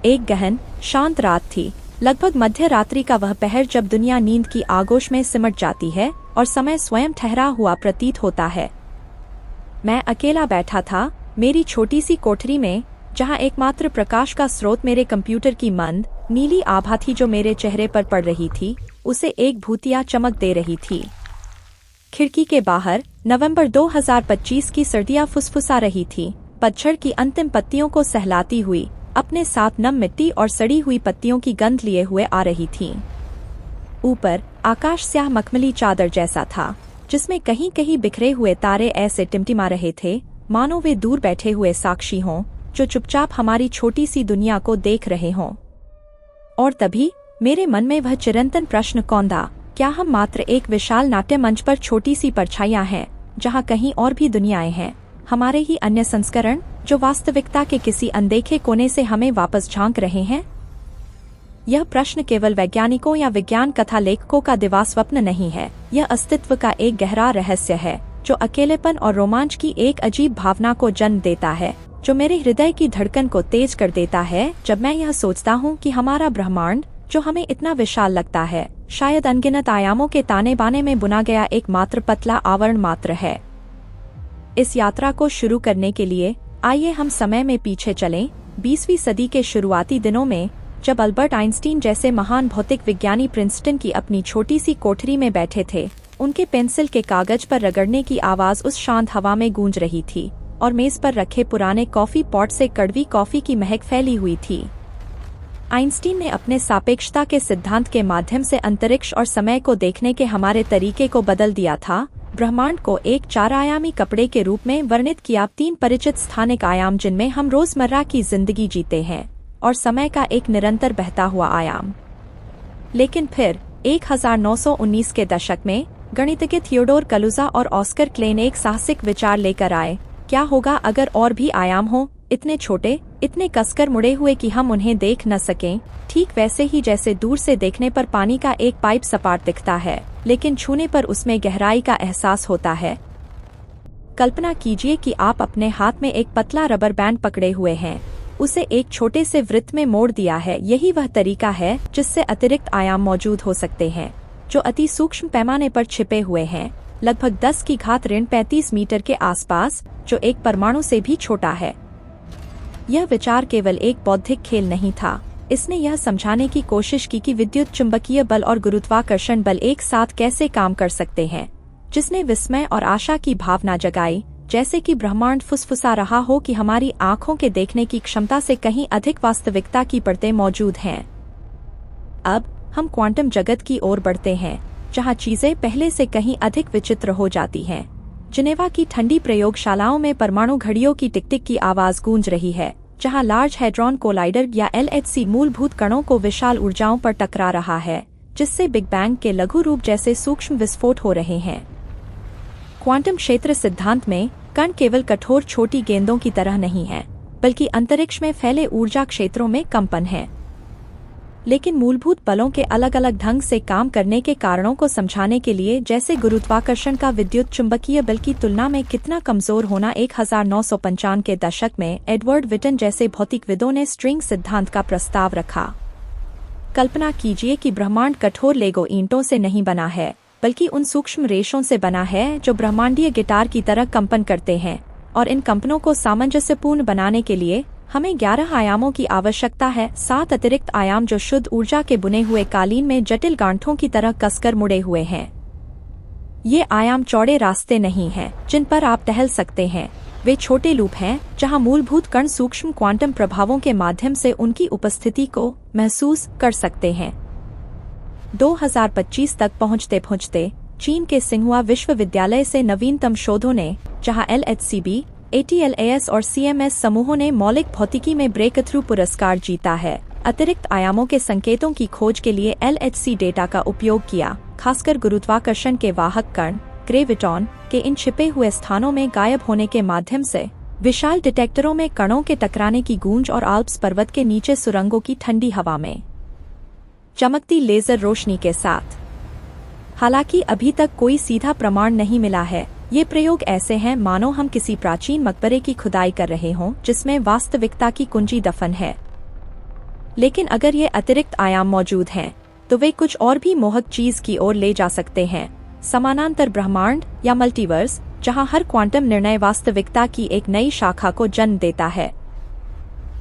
एक गहन शांत रात थी, लगभग मध्य रात्रि का वह पहर जब दुनिया नींद की आगोश में सिमट जाती है और समय स्वयं ठहरा हुआ प्रतीत होता है। मैं अकेला बैठा था मेरी छोटी सी कोठरी में, जहां एकमात्र प्रकाश का स्रोत मेरे कंप्यूटर की मंद नीली आभा थी जो मेरे चेहरे पर पड़ रही थी, उसे एक भूतिया चमक दे रही थी। खिड़की के बाहर नवंबर 2025 की सर्दियां फुसफुसा रही थी, पतझड़ की अंतिम पत्तियों को सहलाती हुई अपने साथ नम मिट्टी और सड़ी हुई पत्तियों की गंध लिए हुए आ रही थी। ऊपर आकाश स्याह मखमली चादर जैसा था, जिसमें कहीं कहीं बिखरे हुए तारे ऐसे टिमटिमा रहे थे मानो वे दूर बैठे हुए साक्षी हों जो चुपचाप हमारी छोटी सी दुनिया को देख रहे हों। और तभी मेरे मन में वह चिरंतन प्रश्न कौंधा, क्या हम मात्र एक विशाल नाट्य मंच पर छोटी सी परछाइयां हैं, जहां कहीं और भी दुनियाएं हैं, हमारे ही अन्य संस्करण जो वास्तविकता के किसी अनदेखे कोने से हमें वापस झांक रहे हैं? यह प्रश्न केवल वैज्ञानिकों या विज्ञान कथा लेखकों का दिवा स्वप्न नहीं है, यह अस्तित्व का एक गहरा रहस्य है जो अकेलेपन और रोमांच की एक अजीब भावना को जन्म देता है, जो मेरे हृदय की धड़कन को तेज कर देता है जब मैं यह सोचता हूँ कि हमारा ब्रह्मांड, जो हमें इतना विशाल लगता है, शायद अनगिनत आयामों के ताने बाने में बुना गया एक मात्र पतला आवरण मात्र है। इस यात्रा को शुरू करने के लिए आइए हम समय में पीछे चलें, 20वीं सदी के शुरुआती दिनों में, जब अल्बर्ट आइंस्टीन जैसे महान भौतिक विज्ञानी प्रिंसटन की अपनी छोटी सी कोठरी में बैठे थे। उनके पेंसिल के कागज पर रगड़ने की आवाज उस शांत हवा में गूंज रही थी और मेज पर रखे पुराने कॉफी पॉट से कड़वी कॉफी की महक फैली हुई थी। आइंस्टीन ने अपने सापेक्षता के सिद्धांत के माध्यम से अंतरिक्ष और समय को देखने के हमारे तरीके को बदल दिया था। ब्रह्मांड को एक 4 आयामी कपड़े के रूप में वर्णित किया, 3 परिचित स्थानिक आयाम जिनमें हम रोजमर्रा की जिंदगी जीते हैं, और समय का एक निरंतर बहता हुआ आयाम। लेकिन फिर 1919 के दशक में गणितज्ञ थियोडोर कलुजा और ऑस्कर क्लेन एक साहसिक विचार लेकर आए, क्या होगा अगर और भी आयाम हो, इतने छोटे, इतने कसकर मुड़े हुए कि हम उन्हें देख न सकें, ठीक वैसे ही जैसे दूर से देखने पर पानी का एक पाइप सपाट दिखता है, लेकिन छूने पर उसमें गहराई का एहसास होता है। कल्पना कीजिए कि आप अपने हाथ में एक पतला रबर बैंड पकड़े हुए हैं, उसे एक छोटे से वृत्त में मोड़ दिया है। यही वह तरीका है जिससे अतिरिक्त आयाम मौजूद हो सकते हैं, जो अति सूक्ष्म पैमाने पर छिपे हुए हैं, लगभग 10⁻35 मीटर के आसपास, जो एक परमाणु से भी छोटा है। यह विचार केवल एक बौद्धिक खेल नहीं था, इसने यह समझाने की कोशिश की कि विद्युत चुंबकीय बल और गुरुत्वाकर्षण बल एक साथ कैसे काम कर सकते हैं, जिसने विस्मय और आशा की भावना जगाई, जैसे कि ब्रह्मांड फुसफुसा रहा हो कि हमारी आंखों के देखने की क्षमता से कहीं अधिक वास्तविकता की परतें मौजूद हैं। अब हम क्वांटम जगत की ओर बढ़ते हैं, जहां चीजें पहले से कहीं अधिक विचित्र हो जाती हैं। जिनेवा की ठंडी प्रयोगशालाओं में परमाणु घड़ियों की टिक-टिक की आवाज गूंज रही है, जहां लार्ज हैड्रॉन कोलाइडर या LHC मूलभूत कणों को विशाल ऊर्जाओं पर टकरा रहा है, जिससे बिग बैंग के लघु रूप जैसे सूक्ष्म विस्फोट हो रहे हैं। क्वांटम क्षेत्र सिद्धांत में कण केवल कठोर छोटी गेंदों की तरह नहीं है, बल्कि अंतरिक्ष में फैले ऊर्जा क्षेत्रों में कंपन है। लेकिन मूलभूत बलों के अलग अलग ढंग से काम करने के कारणों को समझाने के लिए, जैसे गुरुत्वाकर्षण का विद्युत चुंबकीय बल की तुलना में कितना कमजोर होना, 1955 के दशक में एडवर्ड विटन जैसे भौतिकविदों ने स्ट्रिंग सिद्धांत का प्रस्ताव रखा। कल्पना कीजिए कि ब्रह्मांड कठोर लेगो ईंटों से नहीं बना है, बल्कि उन सूक्ष्म रेशों से बना है जो ब्रह्मांडीय गिटार की तरह कंपन करते हैं, और इन कंपनों को सामंजस्यपूर्ण बनाने के लिए हमें 11 आयामों की आवश्यकता है, 7 अतिरिक्त आयाम जो शुद्ध ऊर्जा के बुने हुए कालीन में जटिल गांठों की तरह कसकर मुड़े हुए हैं। ये आयाम चौड़े रास्ते नहीं हैं जिन पर आप टहल सकते हैं, वे छोटे लूप हैं जहां मूलभूत कण सूक्ष्म क्वांटम प्रभावों के माध्यम से उनकी उपस्थिति को महसूस कर सकते हैं। 2025 तक पहुंचते पहुंचते चीन के सिंहुआ विश्वविद्यालय से नवीनतम शोधों ने, जहां LHCb, ATLAS और CMS समूहों ने मौलिक भौतिकी में ब्रेक थ्रू पुरस्कार जीता है, अतिरिक्त आयामों के संकेतों की खोज के लिए LHC डेटा का उपयोग किया, खासकर गुरुत्वाकर्षण के वाहक कण ग्रेविटॉन के इन छिपे हुए स्थानों में गायब होने के माध्यम से, विशाल डिटेक्टरों में कणों के टकराने की गूंज और आल्प्स पर्वत के नीचे सुरंगों की ठंडी हवा में चमकती लेजर रोशनी के साथ। हालांकि अभी तक कोई सीधा प्रमाण नहीं मिला है, ये प्रयोग ऐसे हैं मानो हम किसी प्राचीन मकबरे की खुदाई कर रहे हों जिसमें वास्तविकता की कुंजी दफन है। लेकिन अगर ये अतिरिक्त आयाम मौजूद हैं, तो वे कुछ और भी मोहक चीज की ओर ले जा सकते हैं। समानांतर ब्रह्मांड या मल्टीवर्स, जहां हर क्वांटम निर्णय वास्तविकता की एक नई शाखा को जन्म देता है।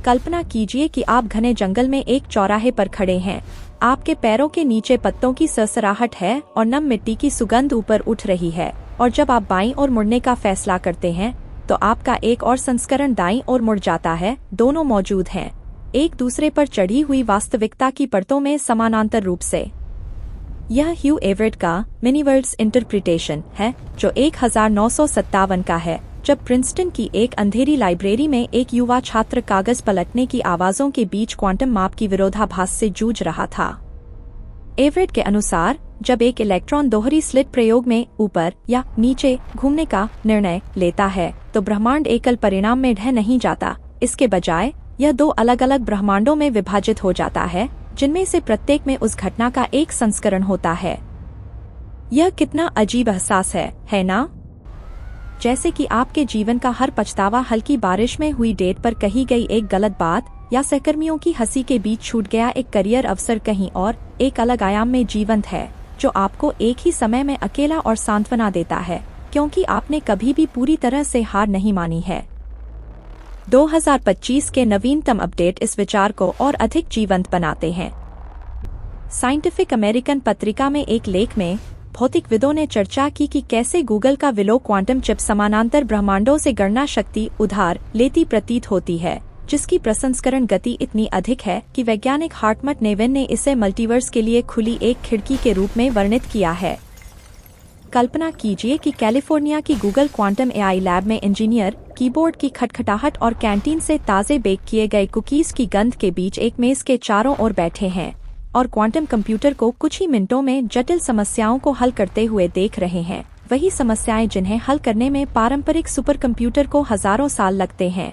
कल्पना कीजिए कि आप घने जंगल में एक चौराहे पर खड़े हैं। आपके पैरों के नीचे पत्तों की सरसराहट है और नम मिट्टी की सुगंध ऊपर उठ रही है, और जब आप बाईं ओर मुड़ने का फैसला करते हैं, तो आपका एक और संस्करण दाईं ओर मुड़ जाता है। दोनों मौजूद हैं, एक दूसरे पर चढ़ी हुई वास्तविकता की परतों में समानांतर रूप से। यह ह्यू एवरेट का मिनीवर्ल्ड्स इंटरप्रिटेशन है, जो 1957 का है, जब प्रिंसटन की एक अंधेरी लाइब्रेरी में एक युवा छात्र कागज पलटने की आवाजों के बीच क्वांटम माप की विरोधाभास से जूझ रहा था। एवरेट के अनुसार, जब एक इलेक्ट्रॉन दोहरी स्लिट प्रयोग में ऊपर या नीचे घूमने का निर्णय लेता है, तो ब्रह्मांड एकल परिणाम में ढह नहीं जाता। इसके बजाय यह दो अलग अलग ब्रह्मांडों में विभाजित हो जाता है, जिनमें से प्रत्येक में उस घटना का एक संस्करण होता है। यह कितना अजीब एहसास है ना? जैसे कि आपके जीवन का हर पछतावा हल्की बारिश में हुई डेट पर कही गई एक गलत बात या सहकर्मियों की हंसी के बीच छूट गया एक करियर अवसर कहीं और एक अलग आयाम में जीवंत है, जो आपको एक ही समय में अकेला और सांत्वना देता है, क्योंकि आपने कभी भी पूरी तरह से हार नहीं मानी है। 2025 के नवीनतम अपडेट इस विचार को और अधिक जीवंत बनाते हैं। साइंटिफिक अमेरिकन पत्रिका में एक लेख में भौतिकविदों ने चर्चा की कि कैसे गूगल का विलो क्वांटम चिप समानांतर ब्रह्मांडों से गणना शक्ति उधार लेती प्रतीत होती है, जिसकी प्रसंस्करण गति इतनी अधिक है कि वैज्ञानिक हार्टमट नेवेन ने इसे मल्टीवर्स के लिए खुली एक खिड़की के रूप में वर्णित किया है। कल्पना कीजिए कि कैलिफोर्निया की गूगल क्वांटम एआई लैब में इंजीनियर कीबोर्ड की खटखटाहट और कैंटीन से ताज़े बेक किए गए कुकीज की गंध के बीच एक मेज के चारों ओर बैठे हैं और क्वांटम कंप्यूटर को कुछ ही मिनटों में जटिल समस्याओं को हल करते हुए देख रहे हैं। वही समस्याएं जिन्हें हल करने में पारंपरिक सुपर कंप्यूटर को हजारों साल लगते हैं।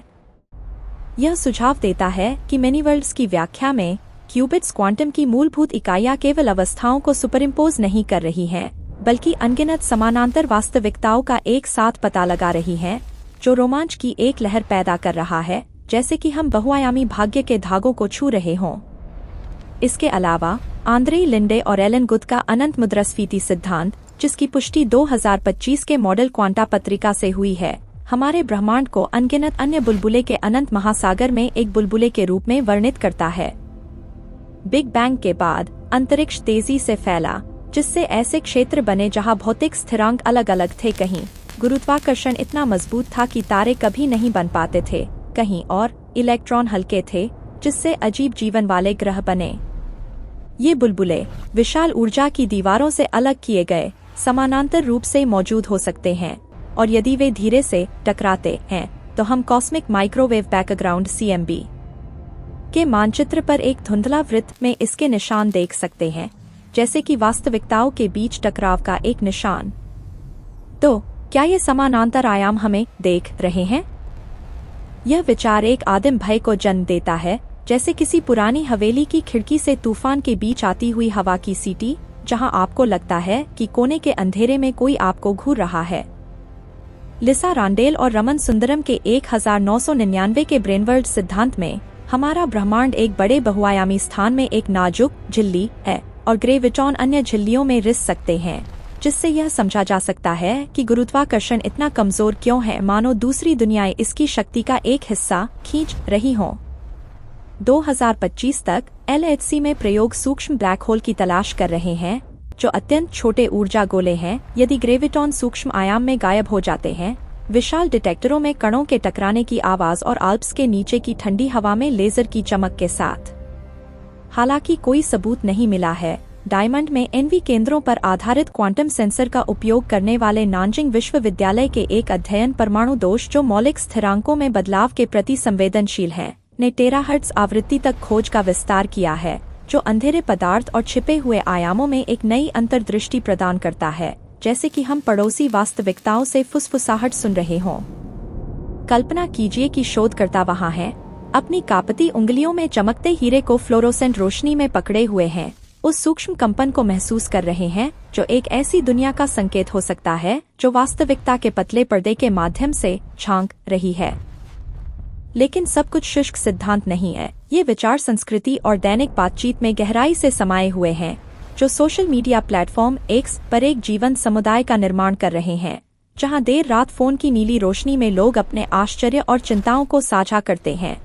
यह सुझाव देता है कि मिनीवर्ल्ड्स की व्याख्या में क्यूबिट्स क्वांटम की मूलभूत इकाइयां केवल अवस्थाओं को सुपरइम्पोज नहीं कर रही हैं, बल्कि अनगिनत समानांतर वास्तविकताओं का एक साथ पता लगा रही हैं, जो रोमांच की एक लहर पैदा कर रहा है, जैसे कि हम बहुआयामी भाग्य के धागों को छू रहे हों। इसके अलावा आंद्रे लिंडे और एलन गुथ का अनंत मुद्रास्फीति सिद्धांत, जिसकी पुष्टि 2025 के मॉडल क्वांटा पत्रिका से हुई है, हमारे ब्रह्मांड को अनगिनत अन्य बुलबुले के अनंत महासागर में एक बुलबुले के रूप में वर्णित करता है। बिग बैंग के बाद अंतरिक्ष तेजी से फैला, जिससे ऐसे क्षेत्र बने जहां भौतिक स्थिरांक अलग अलग थे। कहीं गुरुत्वाकर्षण इतना मजबूत था कि तारे कभी नहीं बन पाते थे, कहीं और इलेक्ट्रॉन हल्के थे, जिससे अजीब जीवन वाले ग्रह बने। ये बुलबुले विशाल ऊर्जा की दीवारों से अलग किए गए समानांतर रूप से मौजूद हो सकते हैं, और यदि वे धीरे से टकराते हैं तो हम कॉस्मिक माइक्रोवेव बैकग्राउंड (CMB) के मानचित्र पर एक धुंधला वृत्त में इसके निशान देख सकते हैं, जैसे कि वास्तविकताओं के बीच टकराव का एक निशान। तो क्या ये समानांतर आयाम हमें देख रहे हैं? यह विचार एक आदिम भय को जन्म देता है, जैसे किसी पुरानी हवेली की खिड़की से तूफान के बीच आती हुई हवा की सीटी, जहां आपको लगता है कि कोने के अंधेरे में कोई आपको घूर रहा है। लिसा रांडेल और रमन सुंदरम के 1999 के ब्रेनवर्ल्ड सिद्धांत में हमारा ब्रह्मांड एक बड़े बहुआयामी स्थान में एक नाजुक झिल्ली है, और ग्रेविटॉन अन्य झिल्लियों में रिस सकते हैं, जिससे यह समझा जा सकता है कि गुरुत्वाकर्षण इतना कमजोर क्यों है, मानो दूसरी दुनियाएं इसकी शक्ति का एक हिस्सा खींच रही हों। 2025 तक LHC में प्रयोग सूक्ष्म ब्लैक होल की तलाश कर रहे हैं, जो अत्यंत छोटे ऊर्जा गोले हैं। यदि ग्रेविटॉन सूक्ष्म आयाम में गायब हो जाते हैं, विशाल डिटेक्टरों में कणों के टकराने की आवाज और आल्प्स के नीचे की ठंडी हवा में लेजर की चमक के साथ। हालांकि कोई सबूत नहीं मिला है। डायमंड में एनवी केंद्रों पर आधारित क्वांटम सेंसर का उपयोग करने वाले नानजिंग विश्वविद्यालय के एक अध्ययन परमाणु दोष जो मौलिक स्थिरांकों में बदलाव के प्रति संवेदनशील है, ने टेराहर्ट्ज आवृत्ति तक खोज का विस्तार किया है, जो अंधेरे पदार्थ और छिपे हुए आयामों में एक नई अंतर्दृष्टि प्रदान करता है, जैसे कि हम पड़ोसी वास्तविकताओं से फुसफुसाहट सुन रहे हों। कल्पना कीजिए कि शोधकर्ता वहां हैं, अपनी कांपती उंगलियों में चमकते हीरे को फ्लोरोसेंट रोशनी में पकड़े हुए हैं, उस सूक्ष्म कंपन को महसूस कर रहे हैं, जो एक ऐसी दुनिया का संकेत हो सकता है जो वास्तविकता के पतले पर्दे के माध्यम से झांक रही है। लेकिन सब कुछ शुष्क सिद्धांत नहीं है। ये विचार संस्कृति और दैनिक बातचीत में गहराई से समाये हुए हैं, जो सोशल मीडिया प्लेटफॉर्म एक्स पर एक जीवंत समुदाय का निर्माण कर रहे हैं, जहां देर रात फोन की नीली रोशनी में लोग अपने आश्चर्य और चिंताओं को साझा करते हैं।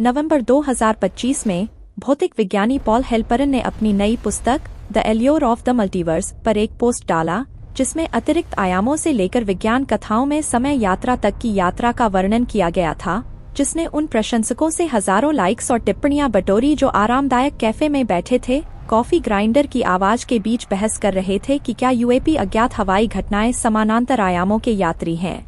नवंबर 2025 में भौतिक विज्ञानी पॉल हेल्परन ने अपनी नई पुस्तक the allure of the multiverse पर एक पोस्ट डाला, जिसमें अतिरिक्त आयामों से लेकर विज्ञान कथाओं में समय यात्रा तक की यात्रा का वर्णन किया गया था, जिसने उन प्रशंसकों से हजारों लाइक्स और टिप्पणियां बटोरी जो आरामदायक कैफे में बैठे थे, कॉफी ग्राइंडर की आवाज के बीच बहस कर रहे थे कि क्या यूएपी अज्ञात हवाई घटनाएं समानांतर आयामों के यात्री हैं।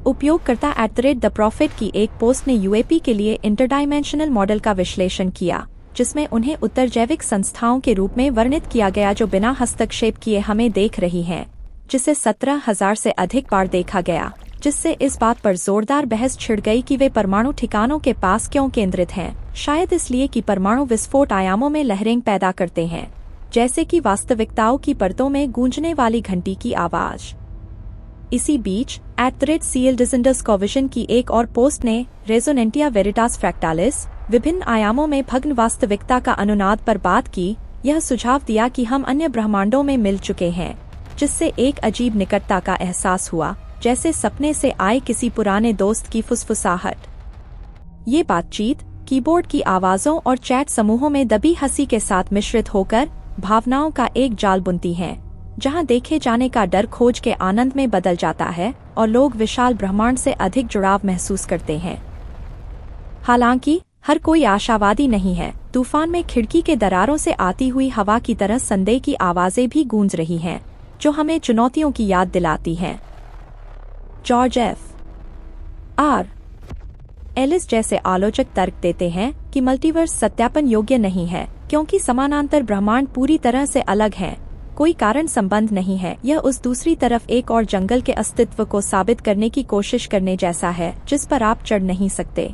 उपयोगकर्ता @द प्रॉफिट की एक पोस्ट ने यूएपी के लिए इंटरडायमेंशनल मॉडल का विश्लेषण किया, जिसमें उन्हें उत्तर जैविक संस्थाओं के रूप में वर्णित किया गया जो बिना हस्तक्षेप किए हमें देख रही हैं, जिसे 17,000 से अधिक बार देखा गया, जिससे इस बात पर जोरदार बहस छिड़ गई कि वे परमाणु ठिकानों के पास क्यों केंद्रित हैं। शायद इसलिए कि परमाणु विस्फोट आयामों में लहरें पैदा करते हैं, जैसे कि वास्तविकताओं की परतों में गूंजने वाली घंटी की आवाज। इसी बीच @CLDiscussion की एक और पोस्ट ने रेजोनेंटिया वेरिटास फ्रैक्टालिस, विभिन्न आयामों में भग्न वास्तविकता का अनुनाद पर बात की। यह सुझाव दिया कि हम अन्य ब्रह्मांडों में मिल चुके हैं, जिससे एक अजीब निकटता का एहसास हुआ, जैसे सपने से आए किसी पुराने दोस्त की फुसफुसाहट। ये बातचीत कीबोर्ड की आवाजों और चैट समूहों में दबी हंसी के साथ मिश्रित होकर भावनाओं का एक जाल बुनती हैं, जहां देखे जाने का डर खोज के आनंद में बदल जाता है और लोग विशाल ब्रह्मांड से अधिक जुड़ाव महसूस करते हैं। हालांकि हर कोई आशावादी नहीं है। तूफान में खिड़की के दरारों से आती हुई हवा की तरह संदेह की आवाजें भी गूंज रही हैं, जो हमें चुनौतियों की याद दिलाती हैं। George F.R. एलिस जैसे आलोचक तर्क देते हैं कि मल्टीवर्स सत्यापन योग्य नहीं है, क्योंकि समानांतर ब्रह्मांड पूरी तरह से अलग हैं। कोई कारण संबंध नहीं है। यह उस दूसरी तरफ एक और जंगल के अस्तित्व को साबित करने की कोशिश करने जैसा है, जिस पर आप चढ़ नहीं सकते।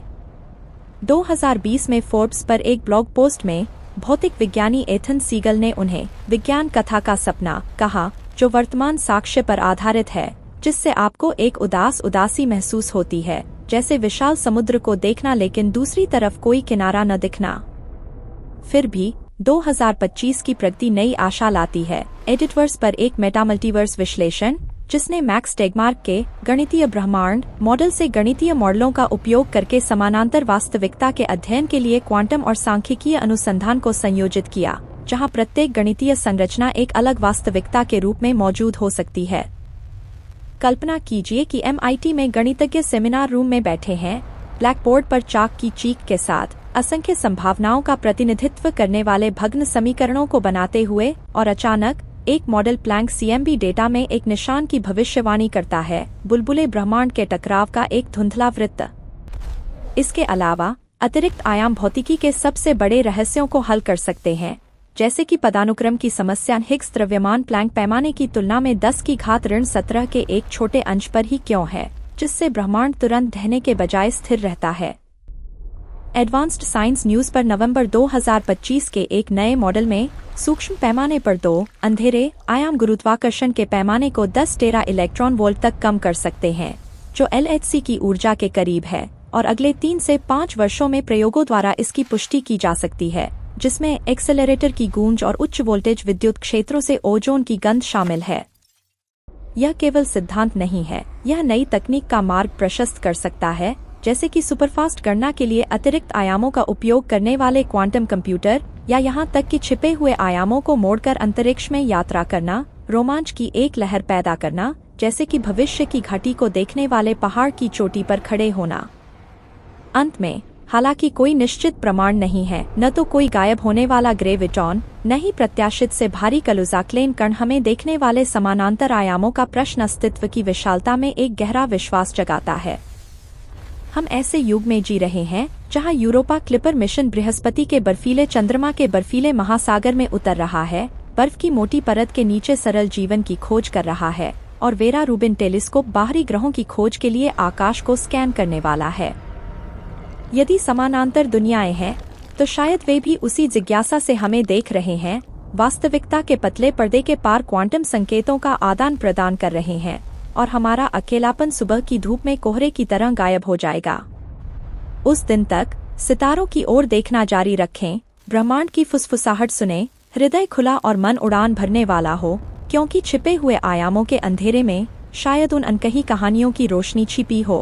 2020 में फोर्ब्स पर एक ब्लॉग पोस्ट में भौतिक विज्ञानी एथन सीगल ने उन्हें विज्ञान कथा का सपना कहा, जो वर्तमान साक्ष्य पर आधारित है, जिससे आपको एक उदासी महसूस होती है, जैसे विशाल समुद्र को देखना लेकिन दूसरी तरफ कोई किनारा न दिखना। फिर भी 2025 की प्रगति नई आशा लाती है। एडिटवर्स पर एक मेटामल्टीवर्स विश्लेषण, जिसने मैक्स टेगमार्क के गणितीय ब्रह्मांड मॉडल से गणितीय मॉडलों का उपयोग करके समानांतर वास्तविकता के अध्ययन के लिए क्वांटम और सांख्यिकीय अनुसंधान को संयोजित किया, जहां प्रत्येक गणितीय संरचना एक अलग वास्तविकता के रूप में मौजूद हो सकती है। कल्पना कीजिए कि MIT में गणितज्ञ सेमिनार रूम में बैठे हैं, ब्लैक बोर्ड पर चाक की चीख के साथ असंख्य संभावनाओं का प्रतिनिधित्व करने वाले भग्न समीकरणों को बनाते हुए, और अचानक एक मॉडल प्लैंक CMB डेटा में एक निशान की भविष्यवाणी करता है, बुलबुले ब्रह्मांड के टकराव का एक धुंधला वृत्त। इसके अलावा अतिरिक्त आयाम भौतिकी के सबसे बड़े रहस्यों को हल कर सकते हैं, जैसे कि पदानुक्रम की समस्या हिग्स द्रव्यमान प्लैंक पैमाने की तुलना में 10⁻17 के एक छोटे अंश पर ही क्यों है, जिससे ब्रह्मांड तुरंत ढहने के बजाय स्थिर रहता है। एडवांस्ड साइंस न्यूज पर नवंबर 2025 के एक नए मॉडल में सूक्ष्म पैमाने पर 2 अंधेरे आयाम गुरुत्वाकर्षण के पैमाने को 10 टेरा इलेक्ट्रॉन वोल्ट तक कम कर सकते हैं, जो LHC की ऊर्जा के करीब है, और अगले 3 से 5 वर्षों में प्रयोगों द्वारा इसकी पुष्टि की जा सकती है, जिसमें एक्सेलरेटर की गूंज और उच्च वोल्टेज विद्युत क्षेत्रों से ओजोन की गंध शामिल है। यह केवल सिद्धांत नहीं है, यह नई तकनीक का मार्ग प्रशस्त कर सकता है, जैसे कि सुपरफास्ट गणना के लिए अतिरिक्त आयामों का उपयोग करने वाले क्वांटम कंप्यूटर, या यहाँ तक कि छिपे हुए आयामों को मोड़कर अंतरिक्ष में यात्रा करना, रोमांच की एक लहर पैदा करना, जैसे कि भविष्य की घाटी को देखने वाले पहाड़ की चोटी पर खड़े होना। अंत में, हालांकि कोई निश्चित प्रमाण नहीं है, न तो कोई गायब होने वाला ग्रेविटॉन, न ही प्रत्याशित से भारी कलुजाक्लेन कण, हमें देखने वाले समानांतर आयामों का प्रश्न अस्तित्व की विशालता में एक गहरा विश्वास जगाता है। हम ऐसे युग में जी रहे हैं जहां यूरोपा क्लिपर मिशन बृहस्पति के बर्फीले चंद्रमा के बर्फीले महासागर में उतर रहा है, बर्फ की मोटी परत के नीचे सरल जीवन की खोज कर रहा है, और वेरा रूबिन टेलीस्कोप बाहरी ग्रहों की खोज के लिए आकाश को स्कैन करने वाला है। यदि समानांतर दुनियाएं हैं, तो शायद वे भी उसी जिज्ञासा से हमें देख रहे हैं, वास्तविकता के पतले पर्दे के पार क्वांटम संकेतों का आदान प्रदान कर रहे हैं, और हमारा अकेलापन सुबह की धूप में कोहरे की तरह गायब हो जाएगा। उस दिन तक सितारों की ओर देखना जारी रखें, ब्रह्मांड की फुसफुसाहट सुने, हृदय खुला और मन उड़ान भरने वाला हो, क्योंकि छिपे हुए आयामों के अंधेरे में शायद उन अनकही कहानियों की रोशनी छिपी हो